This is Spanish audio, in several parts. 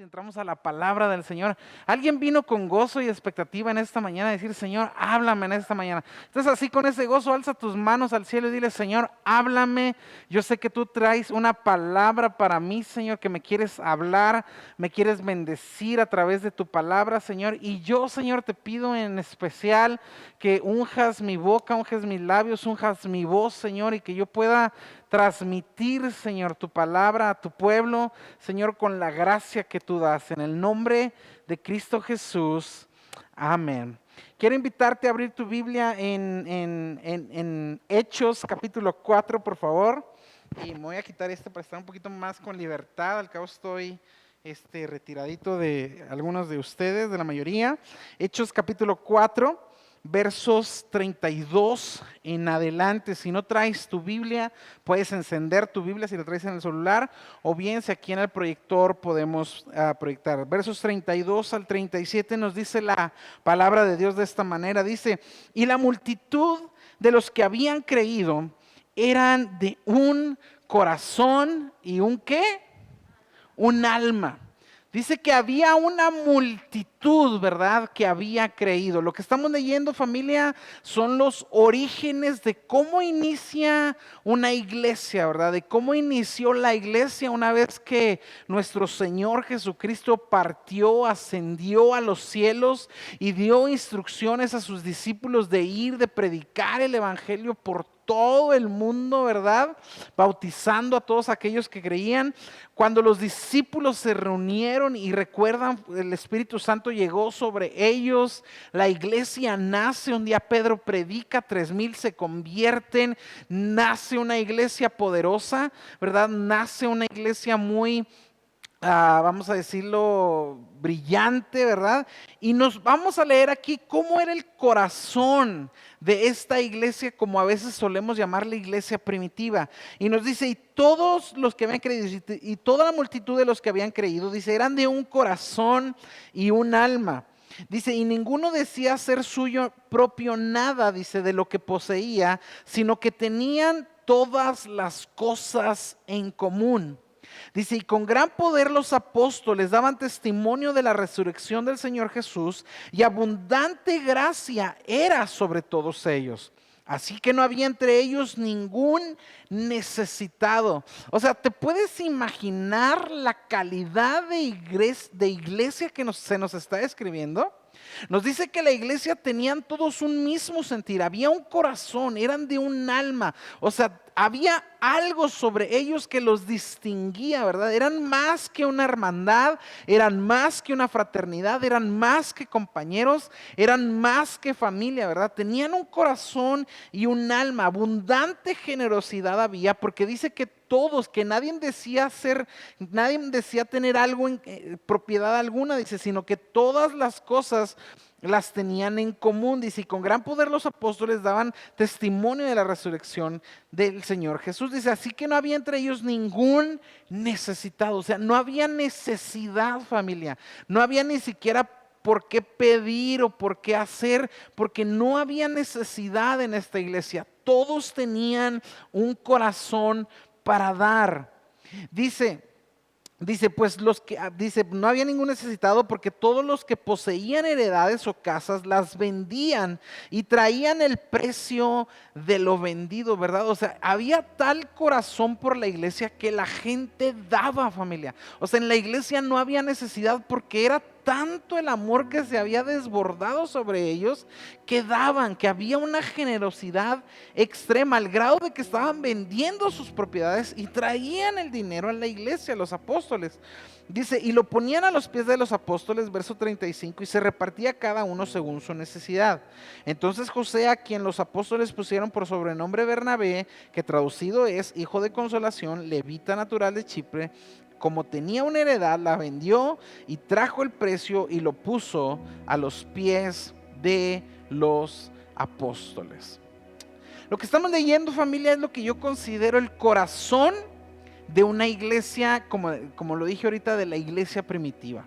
y entramos a la palabra del Señor. Alguien vino con gozo y expectativa en esta mañana a decir: Señor, háblame en esta mañana. Entonces, así con ese gozo, alza tus manos al cielo y dile: Señor, háblame. Yo sé que tú traes una palabra para mí, Señor, que me quieres hablar, me quieres bendecir a través de tu palabra, Señor. Y yo, Señor, te pido en especial que unjas mi boca, unjas mis labios, unjas mi voz, Señor, y que yo pueda transmitir, Señor, tu palabra a tu pueblo, Señor, con la gracia que tú das. En el nombre de Cristo Jesús. Amén. Quiero invitarte a abrir tu Biblia en Hechos capítulo 4, por favor. Y me voy a quitar para estar un poquito más con libertad. Al cabo estoy retiradito de algunos de ustedes, de la mayoría. Hechos capítulo 4. Versos 32 en adelante. Si no traes tu Biblia, puedes encender tu Biblia si la traes en el celular, o bien si aquí en el proyector podemos proyectar. Versos 32 al 37 nos dice la palabra de Dios de esta manera. Dice: y la multitud de los que habían creído eran de un corazón y un ¿qué? Un alma. Dice que había una multitud, ¿verdad?, que había creído. Lo que estamos leyendo, familia, son los orígenes de cómo inicia una iglesia, ¿verdad? De cómo inició la iglesia una vez que nuestro Señor Jesucristo partió, ascendió a los cielos y dio instrucciones a sus discípulos de ir, de predicar el evangelio por todo el mundo, ¿verdad? Bautizando a todos aquellos que creían. Cuando los discípulos se reunieron y recuerdan, el Espíritu Santo llegó sobre ellos, la iglesia nace. Un día Pedro predica, 3,000 se convierten, nace una iglesia poderosa, ¿verdad? Nace una iglesia muy, vamos a decirlo, brillante, ¿verdad? Y nos vamos a leer aquí cómo era el corazón de esta iglesia, como a veces solemos llamarla iglesia primitiva. Y nos dice: y todos los que habían creído, y toda la multitud de los que habían creído, dice, eran de un corazón y un alma. Dice: y ninguno decía ser suyo propio nada, dice, de lo que poseía, sino que tenían todas las cosas en común. Dice: y con gran poder los apóstoles daban testimonio de la resurrección del Señor Jesús, y abundante gracia era sobre todos ellos. Así que no había entre ellos ningún necesitado. O sea, ¿te puedes imaginar la calidad de iglesia que se nos está describiendo? Nos dice que la iglesia tenían todos un mismo sentir, había un corazón, eran de un alma. O sea, había algo sobre ellos que los distinguía, ¿verdad? Eran más que una hermandad, eran más que una fraternidad, eran más que compañeros, eran más que familia, ¿verdad? Tenían un corazón y un alma. Abundante generosidad había, porque dice que todos, que nadie decía tener algo en propiedad alguna, dice, sino que todas las cosas las tenían en común. Dice: y con gran poder los apóstoles daban testimonio de la resurrección del Señor Jesús. Dice: así que no había entre ellos ningún necesitado. O sea, no había necesidad, familia. No había ni siquiera por qué pedir o por qué hacer, porque no había necesidad en esta iglesia. Todos tenían un corazón para dar. Dice, pues no había ningún necesitado, porque todos los que poseían heredades o casas las vendían y traían el precio de lo vendido, ¿verdad? O sea, había tal corazón por la iglesia que la gente daba, familia. O sea, en la iglesia no había necesidad, porque era tanto el amor que se había desbordado sobre ellos, que daban, que había una generosidad extrema, al grado de que estaban vendiendo sus propiedades y traían el dinero a la iglesia, a los apóstoles. Dice: y lo ponían a los pies de los apóstoles, verso 35, y se repartía cada uno según su necesidad. Entonces José, a quien los apóstoles pusieron por sobrenombre Bernabé, que traducido es hijo de consolación, levita natural de Chipre, como tenía una heredad, la vendió y trajo el precio y lo puso a los pies de los apóstoles. Lo que estamos leyendo, familia, es lo que yo considero el corazón de una iglesia, como lo dije ahorita, de la iglesia primitiva.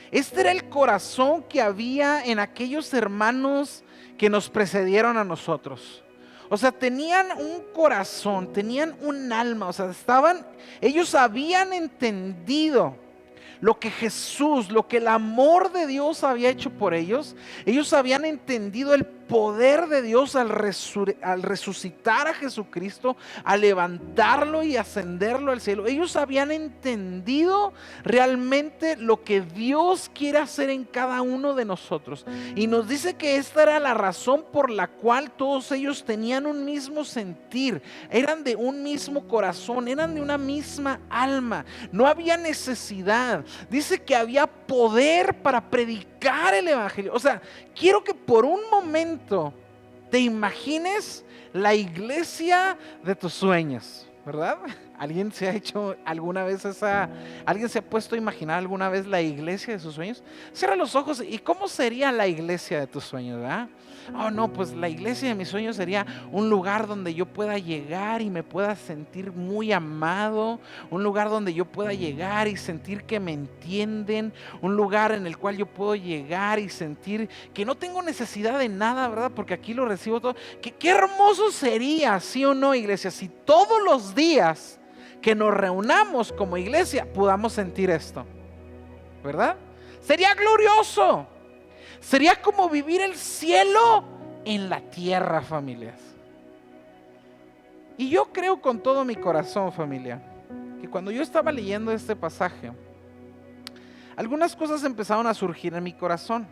Este era el corazón que había en aquellos hermanos que nos precedieron a nosotros. O sea, tenían un corazón, tenían un alma. O sea, ellos habían entendido lo que Jesús, lo que el amor de Dios había hecho por ellos. Ellos habían entendido el poder de Dios al resucitar a Jesucristo, al levantarlo y ascenderlo al cielo. Ellos habían entendido realmente lo que Dios quiere hacer en cada uno de nosotros. Y nos dice que esta era la razón por la cual todos ellos tenían un mismo sentir, eran de un mismo corazón, eran de una misma alma. No había necesidad. Dice que había poder para predicar el evangelio. O sea, quiero que por un momento te imagines la iglesia de tus sueños, ¿verdad? ¿Alguien se ha hecho alguna vez alguien se ha puesto a imaginar alguna vez la iglesia de sus sueños? Cierra los ojos. ¿Y cómo sería la iglesia de tus sueños, verdad? Oh, no, pues la iglesia de mis sueños sería un lugar donde yo pueda llegar y me pueda sentir muy amado, un lugar donde yo pueda llegar y sentir que me entienden, un lugar en el cual yo puedo llegar y sentir que no tengo necesidad de nada, ¿verdad? Porque aquí lo recibo todo. Qué hermoso sería, ¿sí o no, iglesia? Si todos los días que nos reunamos como iglesia podamos sentir esto, ¿verdad? Sería glorioso. Sería como vivir el cielo en la tierra, familias. Y yo creo con todo mi corazón, familia, que cuando yo estaba leyendo este pasaje, algunas cosas empezaron a surgir en mi corazón.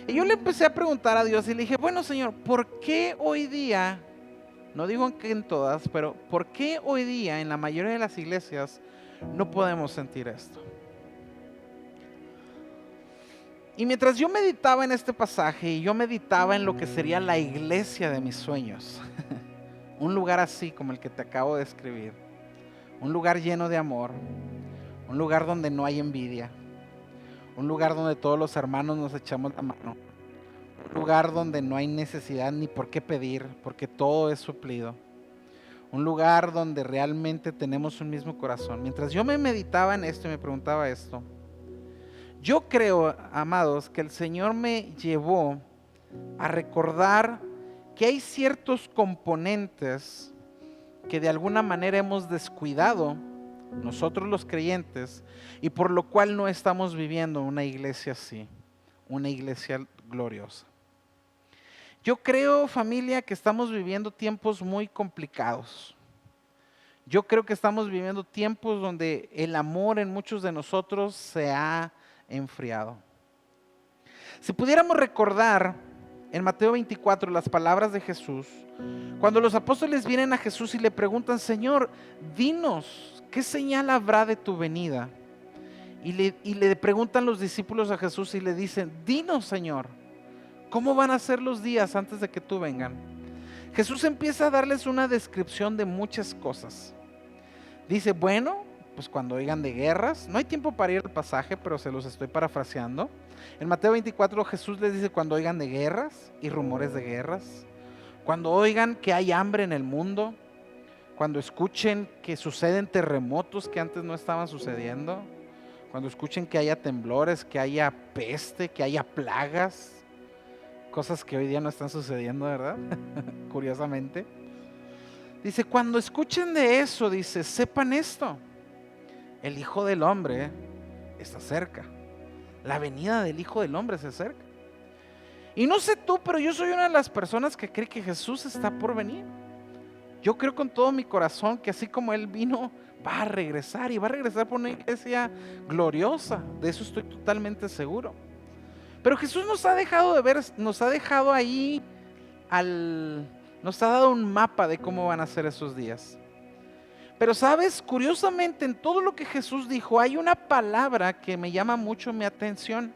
Y yo le empecé a preguntar a Dios y le dije, bueno, Señor, ¿por qué hoy día, no digo que en todas, pero ¿por qué hoy día en la mayoría de las iglesias no podemos sentir esto? Y mientras yo meditaba en este pasaje y yo meditaba en lo que sería la iglesia de mis sueños, un lugar así como el que te acabo de escribir, un lugar lleno de amor, un lugar donde no hay envidia, un lugar donde todos los hermanos nos echamos la mano, un lugar donde no hay necesidad ni por qué pedir, porque todo es suplido, un lugar donde realmente tenemos un mismo corazón. Mientras yo me meditaba en esto y me preguntaba esto, yo creo, amados, que el Señor me llevó a recordar que hay ciertos componentes que de alguna manera hemos descuidado nosotros los creyentes y por lo cual no estamos viviendo una iglesia así, una iglesia gloriosa. Yo creo, familia, que estamos viviendo tiempos muy complicados. Yo creo que estamos viviendo tiempos donde el amor en muchos de nosotros se ha enfriado. Si pudiéramos recordar en Mateo 24 las palabras de Jesús, cuando los apóstoles vienen a Jesús y le preguntan, Señor, dinos, ¿qué señal habrá de tu venida? Y le preguntan los discípulos a Jesús y le dicen, dinos, Señor, ¿cómo van a ser los días antes de que tú vengan? Jesús empieza a darles una descripción de muchas cosas. Dice, bueno, pues cuando oigan de guerras, no hay tiempo para ir al pasaje, pero se los estoy parafraseando. En Mateo 24 Jesús les dice cuando oigan de guerras y rumores de guerras, cuando oigan que hay hambre en el mundo, cuando escuchen que suceden terremotos que antes no estaban sucediendo, cuando escuchen que haya temblores, que haya peste, que haya plagas, cosas que hoy día no están sucediendo, ¿verdad? Curiosamente. Dice, cuando escuchen de eso, dice, sepan esto. El Hijo del Hombre está cerca. La venida del Hijo del Hombre se acerca. Y no sé tú, pero yo soy una de las personas que cree que Jesús está por venir. Yo creo con todo mi corazón que así como Él vino, va a regresar y va a regresar por una iglesia gloriosa. De eso estoy totalmente seguro. Pero Jesús nos ha dejado de ver, nos ha dejado ahí, nos ha dado un mapa de cómo van a ser esos días. Pero sabes, curiosamente en todo lo que Jesús dijo hay una palabra que me llama mucho mi atención.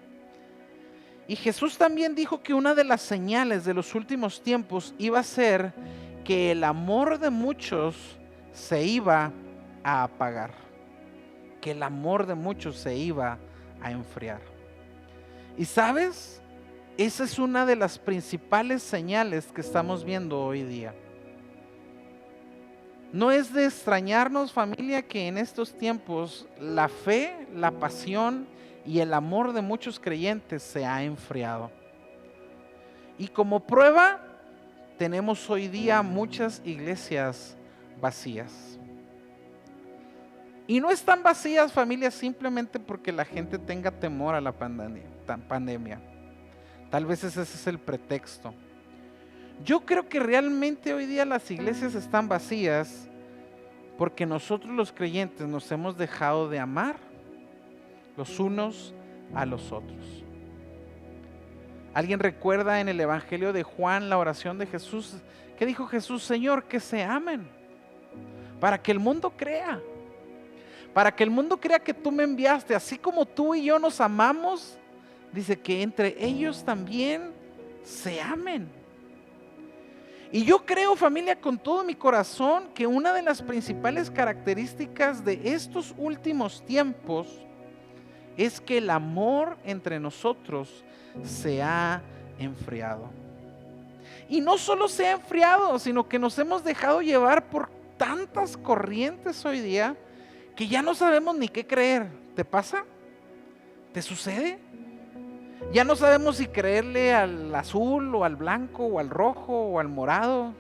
Y Jesús también dijo que una de las señales de los últimos tiempos iba a ser que el amor de muchos se iba a apagar, que el amor de muchos se iba a enfriar. Y sabes, esa es una de las principales señales que estamos viendo hoy día. No es de extrañarnos, familia, que en estos tiempos la fe, la pasión y el amor de muchos creyentes se ha enfriado. Y como prueba, tenemos hoy día muchas iglesias vacías. Y no están vacías, familias, simplemente porque la gente tenga temor a la pandemia. Tal vez ese es el pretexto. Yo creo que realmente hoy día las iglesias están vacías porque nosotros los creyentes nos hemos dejado de amar los unos a los otros. ¿Alguien recuerda en el Evangelio de Juan la oración de Jesús? ¿Qué dijo Jesús? Señor, que se amen, para que el mundo crea. Para que el mundo crea que tú me enviaste, así como tú y yo nos amamos, dice que entre ellos también se amen. Y yo creo, familia, con todo mi corazón, que una de las principales características de estos últimos tiempos es que el amor entre nosotros se ha enfriado. Y no solo se ha enfriado, sino que nos hemos dejado llevar por tantas corrientes hoy día que ya no sabemos ni qué creer. ¿Te pasa? ¿Te sucede? Ya no sabemos si creerle al azul o al blanco o al rojo o al morado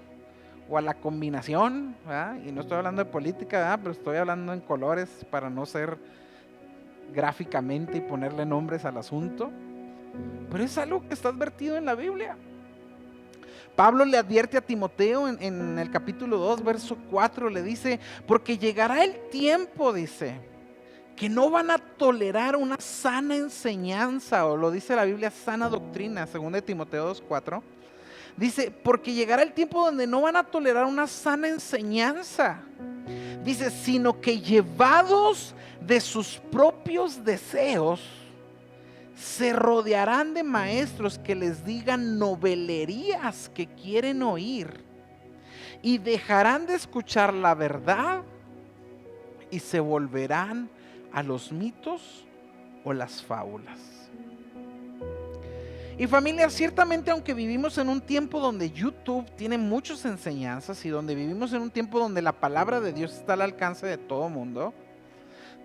o a la combinación, ¿verdad? Y no estoy hablando de política, ¿verdad? Pero estoy hablando en colores para no ser gráficamente y ponerle nombres al asunto. Pero es algo que está advertido en la Biblia. Pablo le advierte a Timoteo en el capítulo 2, verso 4, le dice, porque llegará el tiempo, dice, que no van a tolerar una sana enseñanza, o lo dice la Biblia, sana doctrina, según de Timoteo 2, 4. Dice, porque llegará el tiempo donde no van a tolerar una sana enseñanza. Dice, sino que llevados de sus propios deseos, se rodearán de maestros que les digan novelerías que quieren oír y dejarán de escuchar la verdad y se volverán a los mitos o las fábulas. Y familia, ciertamente aunque vivimos en un tiempo donde YouTube tiene muchas enseñanzas y donde vivimos en un tiempo donde la palabra de Dios está al alcance de todo mundo,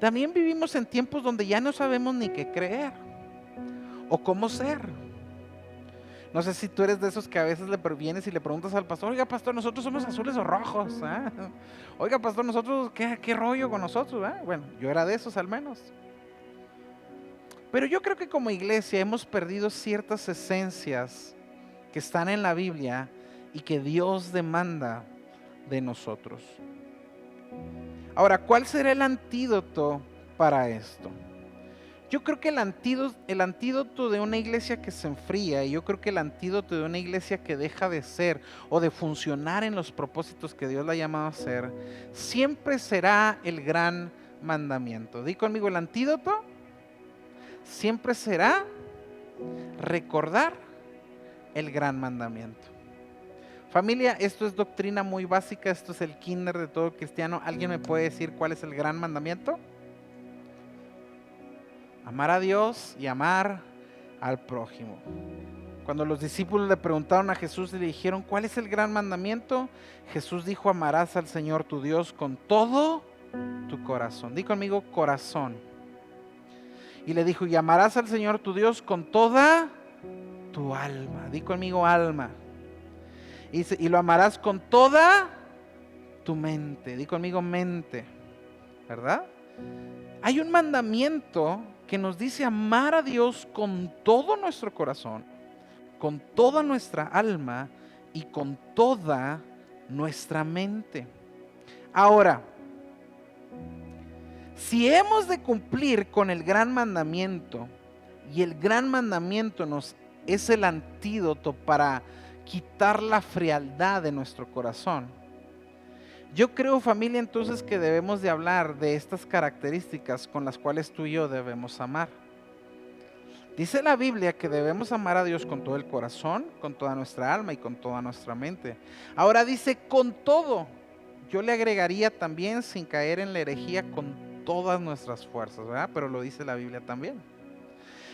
también vivimos en tiempos donde ya no sabemos ni qué creer o cómo ser. No sé si tú eres de esos que a veces le vienes y le preguntas al pastor, oiga pastor, nosotros somos azules o rojos, ¿eh? Oiga pastor, nosotros, ¿qué rollo con nosotros? ¿Eh? Bueno, yo era de esos al menos. Pero yo creo que como iglesia hemos perdido ciertas esencias que están en la Biblia y que Dios demanda de nosotros. Ahora, ¿cuál será el antídoto para esto? Yo creo que el antídoto de una iglesia que se enfría, y yo creo que el antídoto de una iglesia que deja de ser o de funcionar en los propósitos que Dios la ha llamado a hacer, siempre será el gran mandamiento. Di conmigo, el antídoto siempre será recordar el gran mandamiento. Familia, esto es doctrina muy básica, esto es el kinder de todo cristiano. ¿Alguien me puede decir cuál es el gran mandamiento? Amar a Dios y amar al prójimo. Cuando los discípulos le preguntaron a Jesús y le dijeron, ¿cuál es el gran mandamiento? Jesús dijo, amarás al Señor tu Dios con todo tu corazón. Di conmigo, corazón. Y le dijo, y amarás al Señor tu Dios con toda tu alma. Di conmigo, alma. Y lo amarás con toda tu mente. Di conmigo, mente. ¿Verdad? Hay un mandamiento que nos dice amar a Dios con todo nuestro corazón, con toda nuestra alma y con toda nuestra mente. Ahora, si hemos de cumplir con el gran mandamiento, y el gran mandamiento es el antídoto para quitar la frialdad de nuestro corazón, yo creo, familia, entonces que debemos de hablar de estas características con las cuales tú y yo debemos amar. Dice la Biblia que debemos amar a Dios con todo el corazón, con toda nuestra alma y con toda nuestra mente. Ahora dice con todo. Yo le agregaría también, sin caer en la herejía, con todas nuestras fuerzas, ¿verdad? Pero lo dice la Biblia también.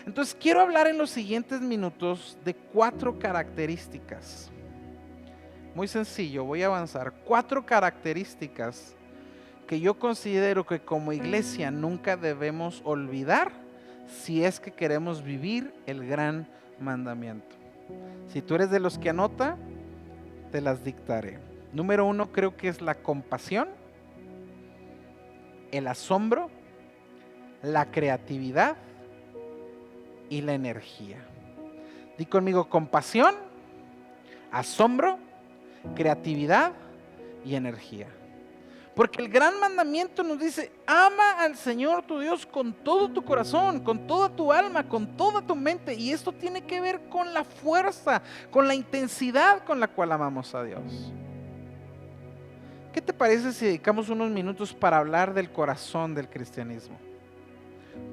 Entonces quiero hablar en los siguientes minutos de 4 características. Muy sencillo, voy a avanzar. 4 características que yo considero que como iglesia nunca debemos olvidar si es que queremos vivir el gran mandamiento. Si tú eres de los que anota, te las dictaré. Número 1 creo que es la compasión. el asombro, la creatividad y la energía. Di conmigo: compasión, asombro, creatividad y energía. Porque el gran mandamiento nos dice: ama al Señor tu Dios con todo tu corazón, con toda tu alma, con toda tu mente. Y esto tiene que ver con la fuerza, con la intensidad con la cual amamos a Dios. ¿Qué te parece si dedicamos unos minutos para hablar del corazón del cristianismo?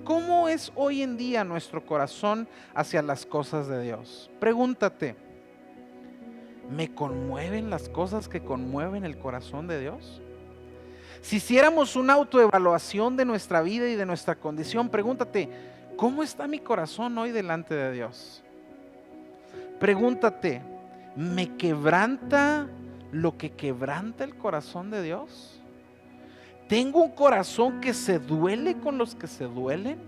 ¿Cómo es hoy en día nuestro corazón hacia las cosas de Dios? Pregúntate: ¿me conmueven las cosas que conmueven el corazón de Dios? Si hiciéramos una autoevaluación de nuestra vida y de nuestra condición, pregúntate: ¿cómo está mi corazón hoy delante de Dios? Pregúntate: ¿me quebranta lo que quebranta el corazón de Dios? ¿Tengo un corazón que se duele con los que se duelen?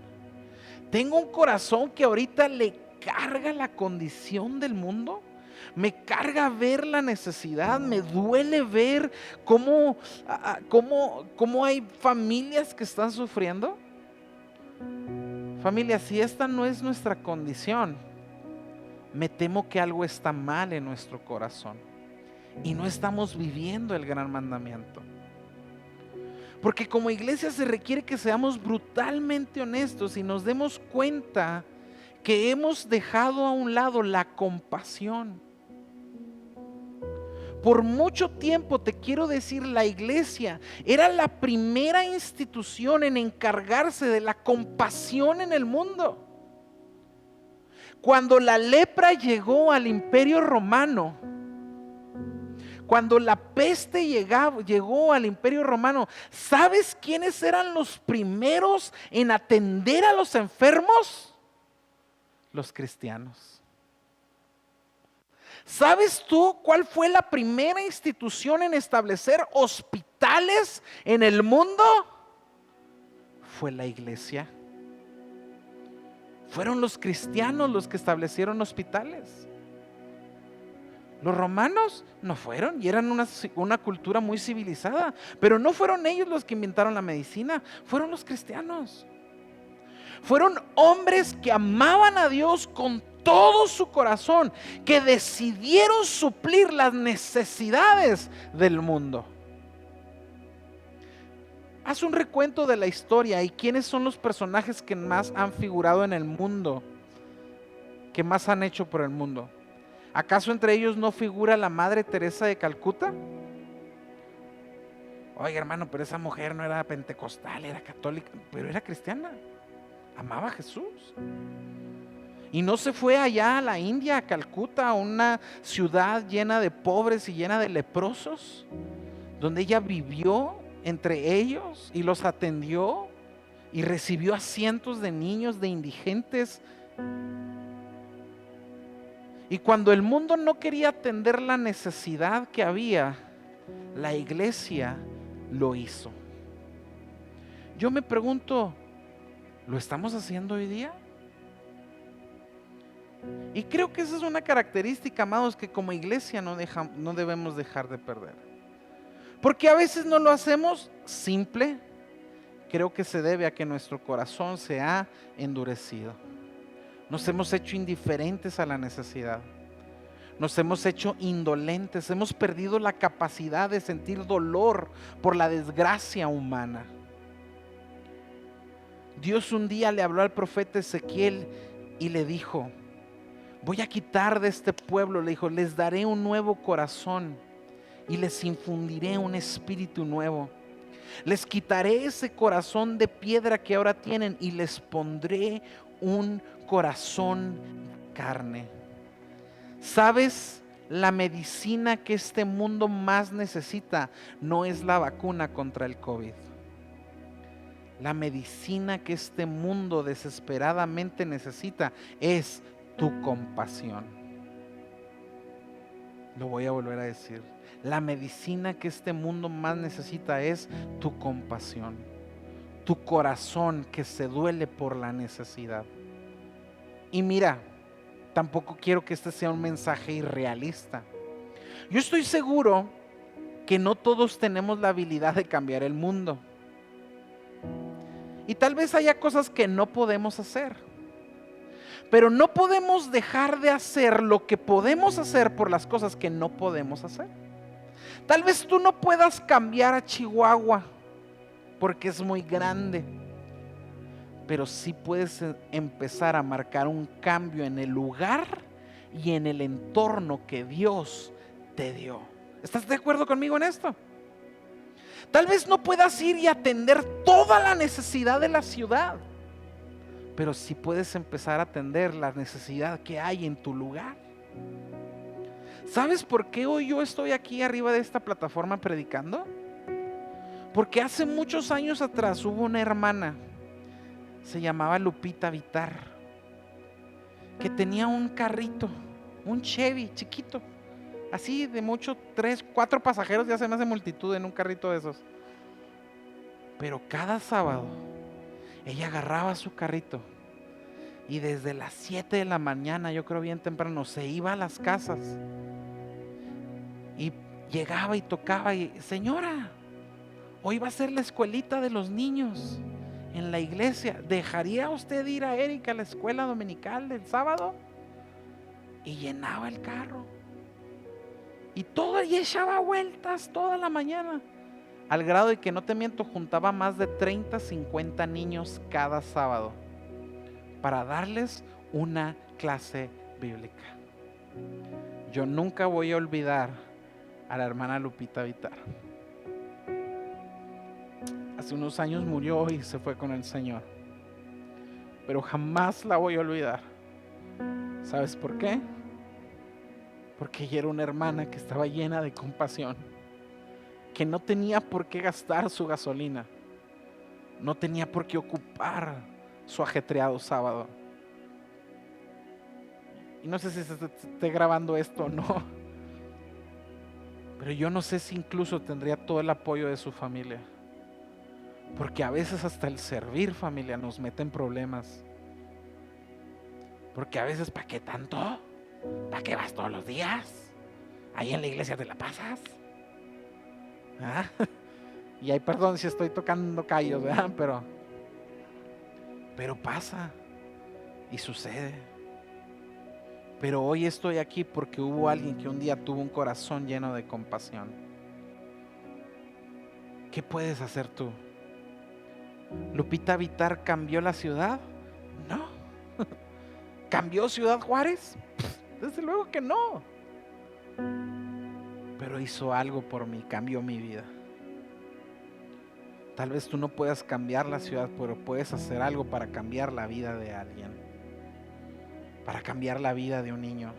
¿Tengo un corazón que ahorita le carga la condición del mundo? Me carga ver la necesidad, me duele ver cómo hay familias que están sufriendo. Familia, si esta no es nuestra condición, me temo que algo está mal en nuestro corazón y no estamos viviendo el gran mandamiento. Porque como iglesia se requiere que seamos brutalmente honestos y nos demos cuenta que hemos dejado a un lado la compasión. Por mucho tiempo, te quiero decir, la iglesia era la primera institución en encargarse de la compasión en el mundo. Cuando la lepra llegó al Imperio Romano, cuando la peste llegó al Imperio Romano, ¿sabes quiénes eran los primeros en atender a los enfermos? Los cristianos. ¿Sabes tú cuál fue la primera institución en establecer hospitales en el mundo? Fue la iglesia. Fueron los cristianos los que establecieron hospitales. Los romanos no fueron y eran una cultura muy civilizada, pero no fueron ellos los que inventaron la medicina, fueron los cristianos. Fueron hombres que amaban a Dios con todo su corazón, que decidieron suplir las necesidades del mundo. Haz un recuento de la historia y quiénes son los personajes que más han figurado en el mundo, que más han hecho por el mundo. ¿Acaso entre ellos no figura la Madre Teresa de Calcuta? Oiga, hermano, pero esa mujer no era pentecostal, era católica, pero era cristiana. Amaba a Jesús. Y no se fue allá a la India, a Calcuta, a una ciudad llena de pobres y llena de leprosos, donde ella vivió entre ellos y los atendió y recibió a cientos de niños, de indigentes. Y cuando el mundo no quería atender la necesidad que había, la iglesia lo hizo. Yo me pregunto, ¿lo estamos haciendo hoy día? Y creo que esa es una característica, amados, que como iglesia no debemos dejar de perder. Porque a veces no lo hacemos simple. Creo que se debe a que nuestro corazón se ha endurecido. Nos hemos hecho indiferentes a la necesidad. Nos hemos hecho indolentes. Hemos perdido la capacidad de sentir dolor por la desgracia humana. Dios un día le habló al profeta Ezequiel y le dijo: voy a quitar de este pueblo, le dijo, les daré un nuevo corazón y les infundiré un espíritu nuevo. Les quitaré ese corazón de piedra que ahora tienen y les pondré un corazón de carne. ¿Sabes? La medicina que este mundo más necesita no es la vacuna contra el COVID. La medicina que este mundo desesperadamente necesita es tu compasión. Lo voy a volver a decir. La medicina que este mundo más necesita es tu compasión, tu corazón que se duele por la necesidad. Y mira, tampoco quiero que este sea un mensaje irrealista. Yo estoy seguro que no todos tenemos la habilidad de cambiar el mundo. Y tal vez haya cosas que no podemos hacer. Pero no podemos dejar de hacer lo que podemos hacer por las cosas que no podemos hacer. Tal vez tú no puedas cambiar a Chihuahua porque es muy grande, pero sí puedes empezar a marcar un cambio en el lugar y en el entorno que Dios te dio. ¿Estás de acuerdo conmigo en esto? Tal vez no puedas ir y atender toda la necesidad de la ciudad, pero sí puedes empezar a atender la necesidad que hay en tu lugar. ¿Sabes por qué hoy yo estoy aquí arriba de esta plataforma predicando? Porque hace muchos años atrás hubo una hermana, se llamaba Lupita Vitar, que tenía un carrito, un Chevy chiquito, así de mucho, 3, 4 pasajeros, ya se me hace multitud en un carrito de esos. Pero cada sábado ella agarraba su carrito y desde las 7 de la mañana, yo creo bien temprano, se iba a las casas y llegaba y tocaba y: señora, hoy va a ser la escuelita de los niños en la iglesia, ¿dejaría usted ir a Erika a la escuela dominical del sábado? Y llenaba el carro y echaba vueltas toda la mañana, al grado de que, no te miento, juntaba más de 30, 50 niños cada sábado para darles una clase bíblica. Yo nunca voy a olvidar a la hermana Lupita Vitar. Hace unos años murió y se fue con el Señor, pero jamás la voy a olvidar. ¿Sabes por qué? Porque ella era una hermana que estaba llena de compasión, que no tenía por qué gastar su gasolina, no tenía por qué ocupar su ajetreado sábado. Y no sé si se esté grabando esto o no, pero yo no sé si incluso tendría todo el apoyo de su familia, porque a veces hasta el servir, familia, nos mete en problemas. Porque a veces, ¿para qué tanto? ¿Para qué vas todos los días? Ahí en la iglesia te la pasas. ¿Ah? Y ahí, perdón si estoy tocando callos, ¿verdad? Pero pasa y sucede. Pero hoy estoy aquí porque hubo alguien que un día tuvo un corazón lleno de compasión. ¿Qué puedes hacer tú? ¿Lupita Vitar cambió la ciudad? No. ¿Cambió Ciudad Juárez? Desde luego que no. Pero hizo algo por mí, cambió mi vida. Tal vez tú no puedas cambiar la ciudad, pero puedes hacer algo para cambiar la vida de alguien, para cambiar la vida de un niño,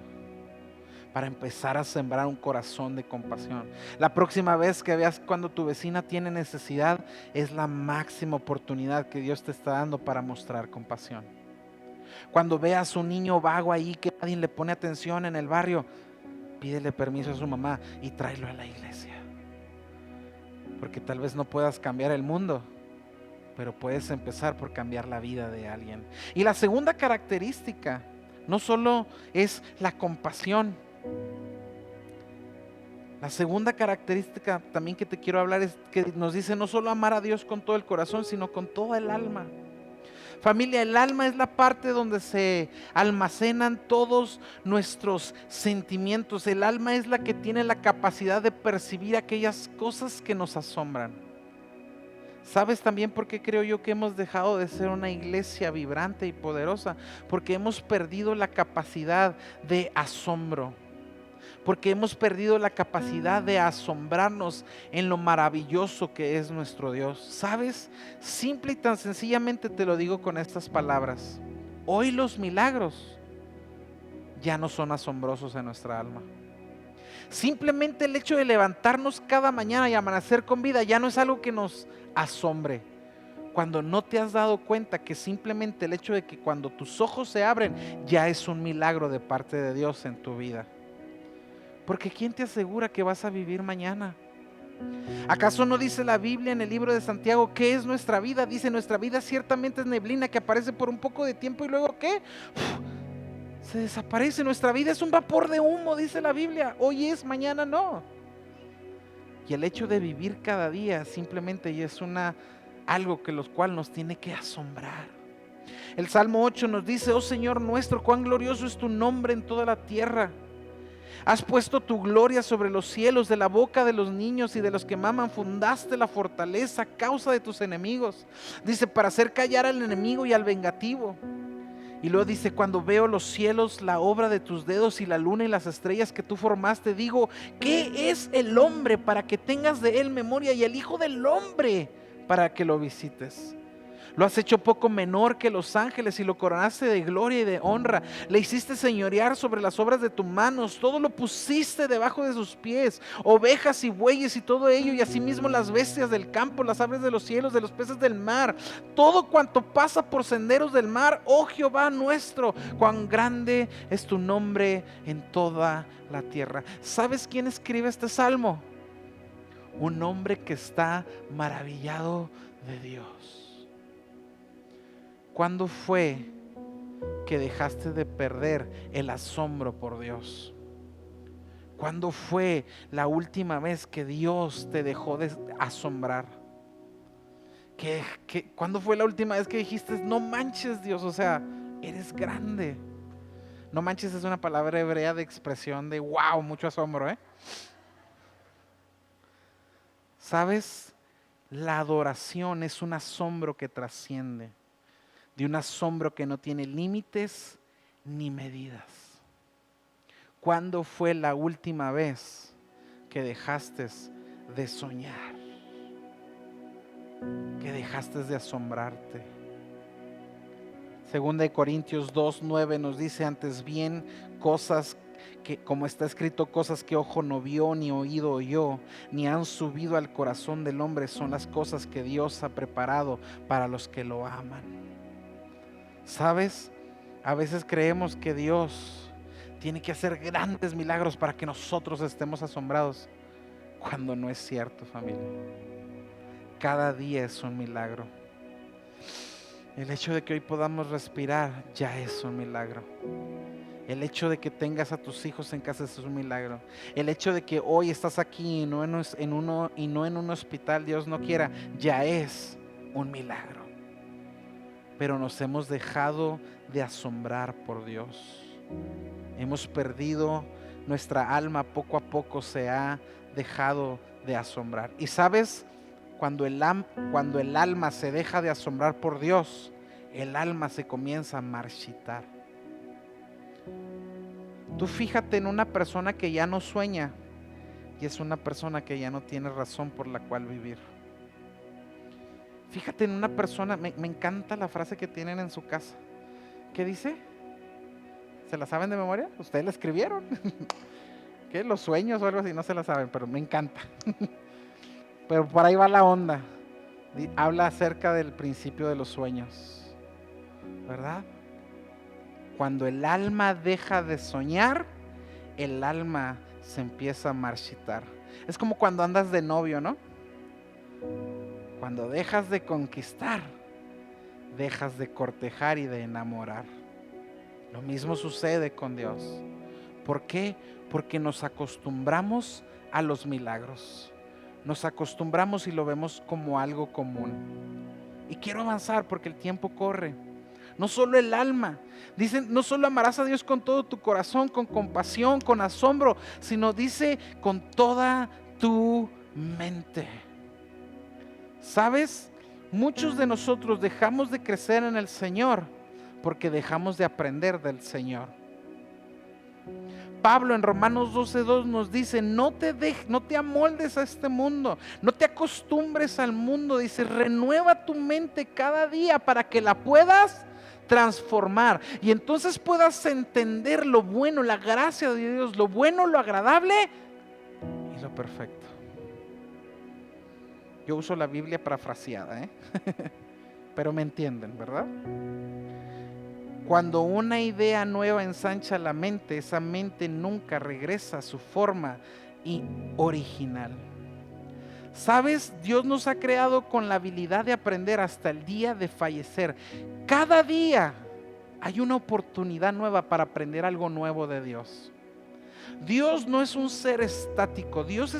para empezar a sembrar un corazón de compasión. La próxima vez que veas cuando tu vecina tiene necesidad, es la máxima oportunidad que Dios te está dando para mostrar compasión. Cuando veas un niño vago ahí que nadie le pone atención en el barrio, pídele permiso a su mamá y tráelo a la iglesia. Porque tal vez no puedas cambiar el mundo, pero puedes empezar por cambiar la vida de alguien. Y la segunda característica no solo es la compasión. La segunda característica también que te quiero hablar es que nos dice no solo amar a Dios con todo el corazón, sino con toda el alma. Familia, el alma es la parte donde se almacenan todos nuestros sentimientos. El alma es la que tiene la capacidad de percibir aquellas cosas que nos asombran. ¿Sabes también por qué creo yo que hemos dejado de ser una iglesia vibrante y poderosa? Porque hemos perdido la capacidad de asombro. Porque hemos perdido la capacidad de asombrarnos en lo maravilloso que es nuestro Dios. ¿Sabes? Simple y tan sencillamente te lo digo con estas palabras. Hoy los milagros ya no son asombrosos en nuestra alma. Simplemente el hecho de levantarnos cada mañana y amanecer con vida ya no es algo que nos asombre. Cuando no te has dado cuenta que simplemente el hecho de que cuando tus ojos se abren ya es un milagro de parte de Dios en tu vida. Porque ¿quién te asegura que vas a vivir mañana? ¿Acaso no dice la Biblia en el libro de Santiago qué es nuestra vida? Dice: nuestra vida ciertamente es neblina que aparece por un poco de tiempo y luego ¿qué? Se desaparece. Nuestra vida es un vapor de humo, dice la Biblia. Hoy es, mañana no. Y el hecho de vivir cada día simplemente ya es una algo que los cual nos tiene que asombrar. El Salmo 8 nos dice: oh Señor nuestro, cuán glorioso es tu nombre en toda la tierra. Has puesto tu gloria sobre los cielos, de la boca de los niños y de los que maman fundaste la fortaleza a causa de tus enemigos. Dice, para hacer callar al enemigo y al vengativo. Y luego dice, cuando veo los cielos, la obra de tus dedos, y la luna y las estrellas que tú formaste, digo, ¿qué es el hombre para que tengas de él memoria, y el hijo del hombre para que lo visites? Lo has hecho poco menor que los ángeles y lo coronaste de gloria y de honra. Le hiciste señorear sobre las obras de tus manos. Todo lo pusiste debajo de sus pies. Ovejas y bueyes y todo ello, y asimismo las bestias del campo, las aves de los cielos, de los peces del mar. Todo cuanto pasa por senderos del mar. Oh Jehová nuestro, cuán grande es tu nombre en toda la tierra. ¿Sabes quién escribe este salmo? Un hombre que está maravillado de Dios. ¿Cuándo fue que dejaste de perder el asombro por Dios? ¿Cuándo fue la última vez que Dios te dejó de asombrar? ¿Cuándo fue la última vez que dijiste, no manches Dios, o sea, eres grande? No manches es una palabra hebrea de expresión de wow, mucho asombro, ¿eh? ¿Sabes? La adoración es un asombro que trasciende. De un asombro que no tiene límites ni medidas. ¿Cuándo fue la última vez que dejaste de soñar? Que dejaste de asombrarte. Segunda de Corintios 2:9 nos dice, antes bien cosas que, como está escrito, cosas que ojo no vio, ni oído oyó, ni han subido al corazón del hombre, son las cosas que Dios ha preparado para los que lo aman. ¿Sabes? A veces creemos que Dios tiene que hacer grandes milagros para que nosotros estemos asombrados, cuando no es cierto, familia. Cada día es un milagro. El hecho de que hoy podamos respirar ya es un milagro. El hecho de que tengas a tus hijos en casa es un milagro. El hecho de que hoy estás aquí y no en un hospital, Dios no quiera, ya es un milagro. Pero nos hemos dejado de asombrar por Dios. Hemos perdido, nuestra alma poco a poco se ha dejado de asombrar. Y sabes, cuando el alma se deja de asombrar por Dios, el alma se comienza a marchitar. Tú fíjate en una persona que ya no sueña, y es una persona que ya no tiene razón por la cual vivir. Fíjate en una persona, me encanta la frase que tienen en su casa. ¿Qué dice? ¿Se la saben de memoria? ¿Ustedes la escribieron? ¿Qué? Los sueños o algo así, no se la saben, pero me encanta. Pero por ahí va la onda. Habla acerca del principio de los sueños, ¿verdad? Cuando el alma deja de soñar, el alma se empieza a marchitar. Es como cuando andas de novio, ¿no? Cuando dejas de conquistar, dejas de cortejar y de enamorar. Lo mismo sucede con Dios. ¿Por qué? Porque nos acostumbramos a los milagros. Nos acostumbramos y lo vemos como algo común. Y quiero avanzar porque el tiempo corre. No solo el alma. Dicen, no solo amarás a Dios con todo tu corazón, con compasión, con asombro, sino dice con toda tu mente. ¿Sabes? Muchos de nosotros dejamos de crecer en el Señor porque dejamos de aprender del Señor. Pablo en Romanos 12:2 nos dice, no te amoldes a este mundo, no te acostumbres al mundo. Dice, renueva tu mente cada día para que la puedas transformar y entonces puedas entender lo bueno, la gracia de Dios, lo bueno, lo agradable y lo perfecto. Yo uso la Biblia parafraseada, pero me entienden, ¿verdad? Cuando una idea nueva ensancha la mente, esa mente nunca regresa a su forma original. ¿Sabes? Dios nos ha creado con la habilidad de aprender hasta el día de fallecer. Cada día hay una oportunidad nueva para aprender algo nuevo de Dios. Dios no es un ser estático. Dios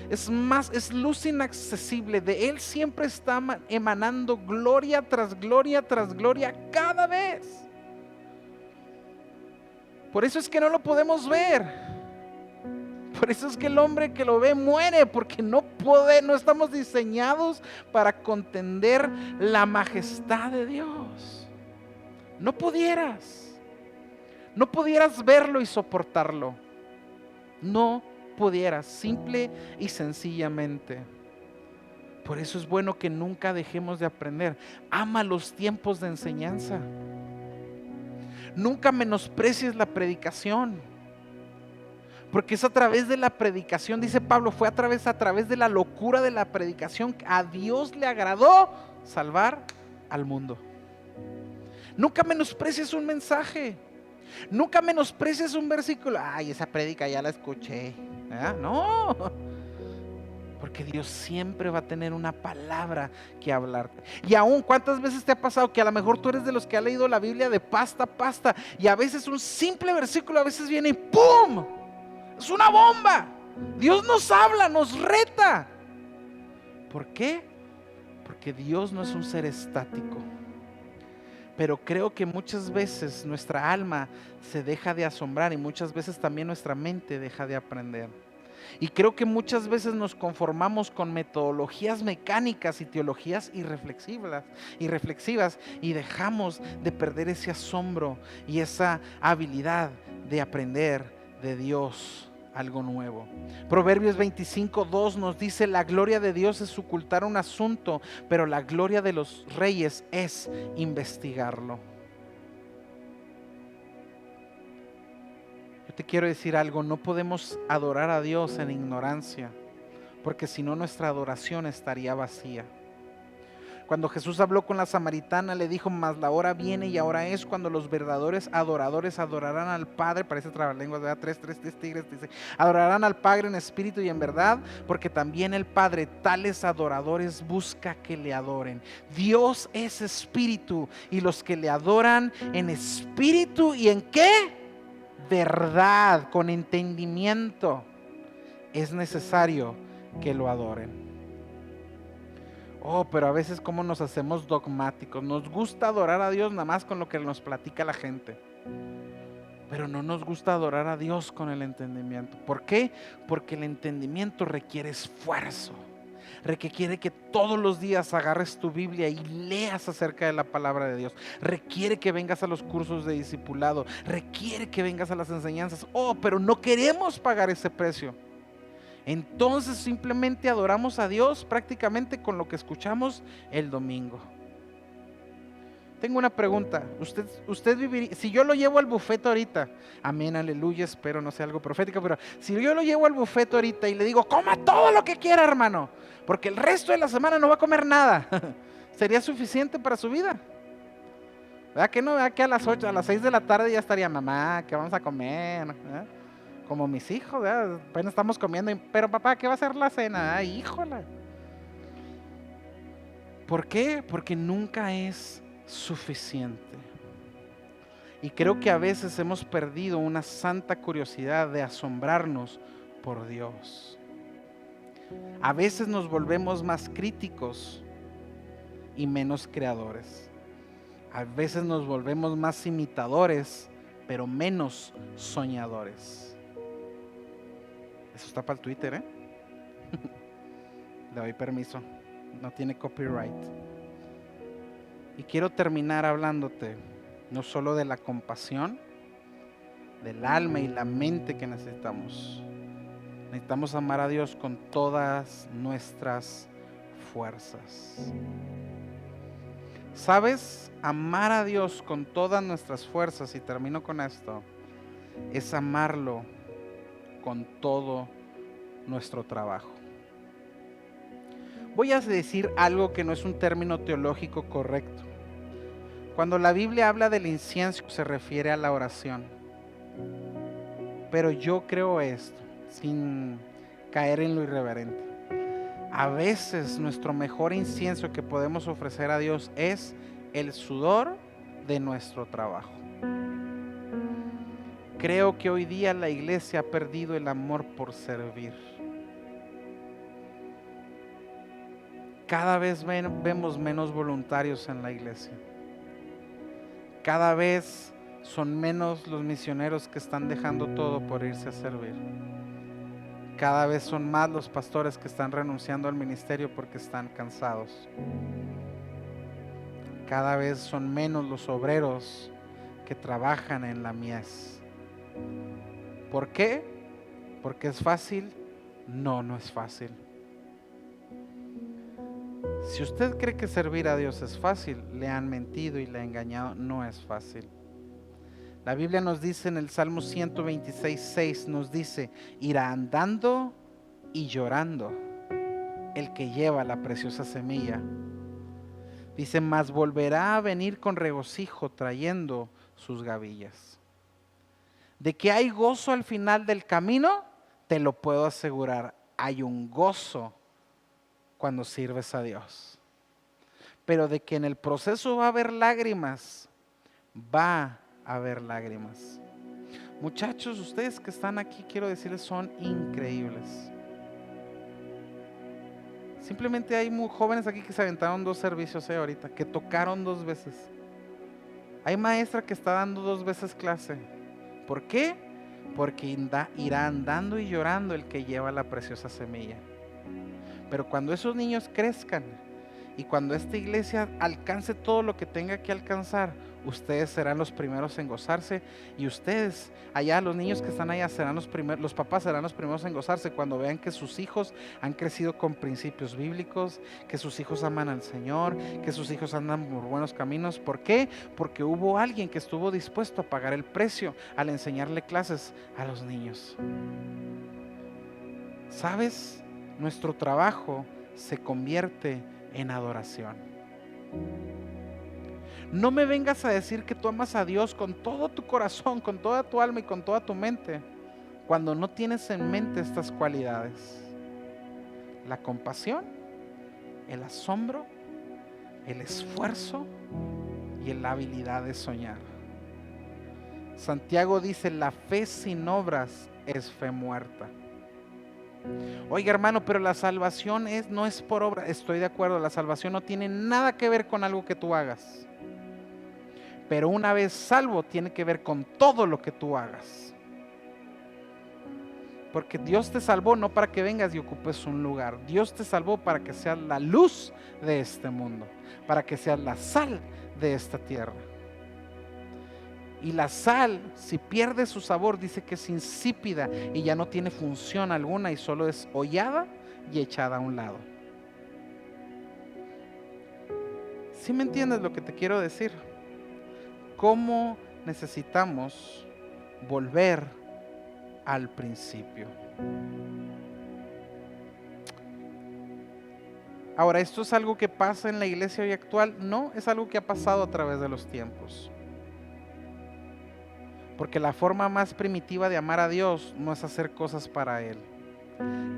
es luz inaccesible. De Él siempre está emanando gloria tras gloria tras gloria cada vez. Por eso es que no lo podemos ver. Por eso es que el hombre que lo ve muere, porque no estamos diseñados para contender la majestad de Dios. No pudieras verlo y soportarlo. No pudieras, simple y sencillamente. Por eso es bueno que nunca dejemos de aprender. Ama los tiempos de enseñanza. Nunca menosprecies la predicación, porque es a través de la predicación, dice Pablo, fue a través de la locura de la predicación que a Dios le agradó salvar al mundo. Nunca menosprecies un mensaje. Nunca menosprecies un versículo. Ay, esa prédica ya la escuché. No, porque Dios siempre va a tener una palabra que hablarte. Y aún, ¿cuántas veces te ha pasado que a lo mejor tú eres de los que ha leído la Biblia de pasta a pasta, y a veces un simple versículo a veces viene y ¡pum! Es una bomba. Dios nos habla, nos reta. ¿Por qué? Porque Dios no es un ser estático. Pero creo que muchas veces nuestra alma se deja de asombrar, y muchas veces también nuestra mente deja de aprender. Y creo que muchas veces nos conformamos con metodologías mecánicas y teologías irreflexivas, y dejamos de perder ese asombro y esa habilidad de aprender de Dios algo nuevo. Proverbios 25:2 nos dice: la gloria de Dios es ocultar un asunto, pero la gloria de los reyes es investigarlo. Yo te quiero decir algo: no podemos adorar a Dios en ignorancia, porque si no nuestra adoración estaría vacía. Cuando Jesús habló con la samaritana, le dijo: mas la hora viene y ahora es cuando los verdaderos adoradores adorarán al Padre. Parece trabalenguas, ¿verdad? Tres tigres, dice: adorarán al Padre en espíritu y en verdad, porque también el Padre tales adoradores busca que le adoren. Dios es espíritu, y los que le adoran en espíritu y en ¿qué? Verdad, con entendimiento, es necesario que lo adoren. Pero a veces cómo nos hacemos dogmáticos. Nos gusta adorar a Dios nada más con lo que nos platica la gente, pero no nos gusta adorar a Dios con el entendimiento. ¿Por qué? Porque el entendimiento requiere esfuerzo, requiere que todos los días agarres tu Biblia y leas acerca de la palabra de Dios, requiere que vengas a los cursos de discipulado, requiere que vengas a las enseñanzas. Pero no queremos pagar ese precio. Entonces simplemente adoramos a Dios prácticamente con lo que escuchamos el domingo. Tengo una pregunta: usted viviría, si yo lo llevo al bufete ahorita, amén, aleluya, espero no sea algo profético, pero si yo lo llevo al bufete ahorita y le digo: coma todo lo que quiera, hermano, porque el resto de la semana no va a comer nada, ¿sería suficiente para su vida? ¿Verdad que no? ¿Verdad que a las 8, a las 6 de la tarde ya estaría: mamá, ¿qué vamos a comer? ¿Verdad? Como mis hijos, ¿verdad? Apenas estamos comiendo, pero papá, ¿qué va a ser la cena? Ay, híjola. ¿Por qué? Porque nunca es suficiente. Y creo que a veces hemos perdido una santa curiosidad de asombrarnos por Dios. A veces nos volvemos más críticos y menos creadores. A veces nos volvemos más imitadores, pero menos soñadores. Eso está para el Twitter, Le doy permiso, no tiene copyright. Y quiero terminar hablándote no solo de la compasión, del alma y la mente que necesitamos. Necesitamos amar a Dios con todas nuestras fuerzas. ¿Sabes? Amar a Dios con todas nuestras fuerzas, y termino con esto, es amarlo con todo nuestro trabajo. Voy a decir algo que no es un término teológico correcto. Cuando la Biblia habla del incienso se refiere a la oración. Pero yo creo esto, sin caer en lo irreverente. A veces nuestro mejor incienso que podemos ofrecer a Dios es el sudor de nuestro trabajo. Creo que hoy día la iglesia ha perdido el amor por servir. Cada vez vemos menos voluntarios en la iglesia. Cada vez son menos los misioneros que están dejando todo por irse a servir. Cada vez son más los pastores que están renunciando al ministerio porque están cansados. Cada vez son menos los obreros que trabajan en la mies. ¿Por qué? ¿Porque es fácil? No, no es fácil. Si usted cree que servir a Dios es fácil, le han mentido y le han engañado. No es fácil. La Biblia nos dice en el Salmo 126:6, nos dice: irá andando y llorando el que lleva la preciosa semilla. Dice: mas volverá a venir con regocijo trayendo sus gavillas. De que hay gozo al final del camino, te lo puedo asegurar. Hay un gozo cuando sirves a Dios. Pero de que en el proceso va a haber lágrimas, va a haber lágrimas. Muchachos, ustedes que están aquí, quiero decirles, son increíbles. Simplemente hay muy jóvenes aquí que se aventaron 2 servicios ahorita, que tocaron 2 veces. Hay maestra que está dando 2 veces clase. ¿Por qué? Porque irá andando y llorando el que lleva la preciosa semilla. Pero cuando esos niños crezcan y cuando esta iglesia alcance todo lo que tenga que alcanzar, ustedes serán los primeros en gozarse, y ustedes allá, los niños que están allá, serán los papás serán los primeros en gozarse cuando vean que sus hijos han crecido con principios bíblicos, que sus hijos aman al Señor, que sus hijos andan por buenos caminos. ¿Por qué? Porque hubo alguien que estuvo dispuesto a pagar el precio al enseñarle clases a los niños. ¿Sabes? Nuestro trabajo se convierte en adoración. No me vengas a decir que tú amas a Dios con todo tu corazón, con toda tu alma y con toda tu mente, cuando no tienes en mente estas cualidades: la compasión, el asombro, el esfuerzo y la habilidad de soñar. Santiago dice: la fe sin obras es fe muerta. Oiga, hermano, pero la salvación no es por obra. Estoy de acuerdo, la salvación no tiene nada que ver con algo que tú hagas. Pero una vez salvo, tiene que ver con todo lo que tú hagas. Porque Dios te salvó no para que vengas y ocupes un lugar. Dios te salvó para que seas la luz de este mundo, para que seas la sal de esta tierra. Y la sal, si pierde su sabor, dice que es insípida y ya no tiene función alguna y solo es hollada y echada a un lado. ¿Sí me entiendes lo que te quiero decir? ¿Cómo necesitamos volver al principio? Ahora, ¿esto es algo que pasa en la iglesia hoy actual? No, es algo que ha pasado a través de los tiempos. Porque la forma más primitiva de amar a Dios no es hacer cosas para Él.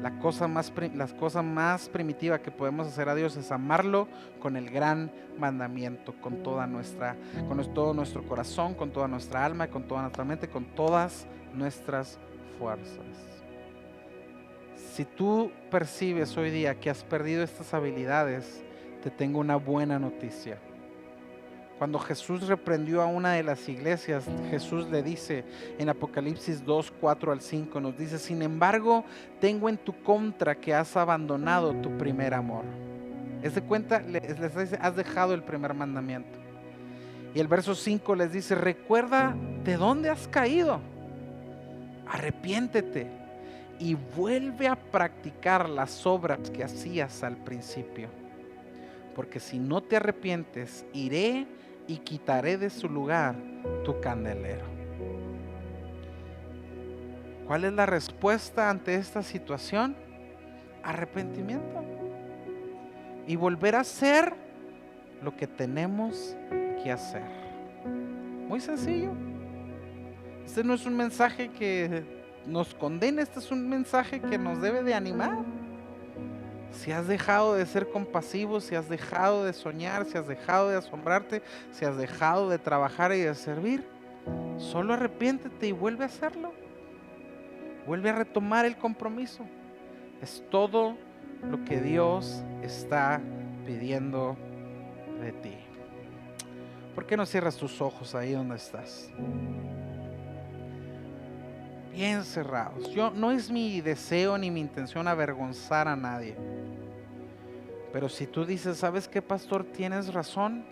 La cosa más primitiva que podemos hacer a Dios es amarlo con el gran mandamiento, con todo nuestro corazón, con toda nuestra alma, con toda nuestra mente, con todas nuestras fuerzas. Si tú percibes hoy día que has perdido estas habilidades, te tengo una buena noticia. Cuando Jesús reprendió a una de las iglesias, Jesús le dice en Apocalipsis 2, 4 al 5, nos dice: sin embargo, tengo en tu contra que has abandonado tu primer amor. Es de cuenta, les dice: has dejado el primer mandamiento. Y el verso 5 les dice: recuerda de dónde has caído, arrepiéntete y vuelve a practicar las obras que hacías al principio. Porque si no te arrepientes, iré y quitaré de su lugar tu candelero. ¿Cuál es la respuesta ante esta situación? Arrepentimiento. Y volver a hacer lo que tenemos que hacer. Muy sencillo. Este no es un mensaje que nos condena, este es un mensaje que nos debe de animar. Si has dejado de ser compasivo, si has dejado de soñar, si has dejado de asombrarte, si has dejado de trabajar y de servir, Solo arrepiéntete y vuelve a hacerlo. Vuelve a retomar el compromiso. Es todo lo que Dios está pidiendo de ti. ¿Por qué no cierras tus ojos ahí donde estás? Bien cerrados. No es mi deseo ni mi intención avergonzar a nadie. Pero si tú dices, ¿sabes qué, pastor? Tienes razón.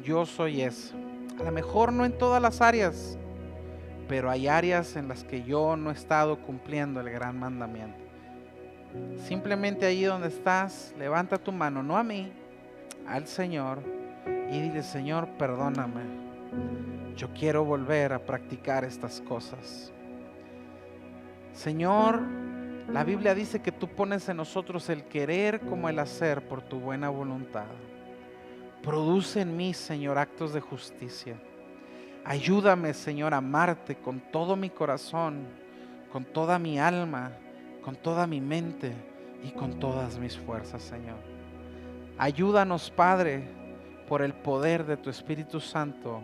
Yo soy eso. A lo mejor no en todas las áreas, pero hay áreas en las que yo no he estado cumpliendo el gran mandamiento. Simplemente ahí donde estás, levanta tu mano, no a mí, al Señor, y dile, Señor, perdóname. Yo quiero volver a practicar estas cosas. Señor, la Biblia dice que tú pones en nosotros el querer como el hacer por tu buena voluntad. Produce en mí, Señor, actos de justicia. Ayúdame, Señor, a amarte con todo mi corazón, con toda mi alma, con toda mi mente y con todas mis fuerzas, Señor. Ayúdanos, Padre, por el poder de tu Espíritu Santo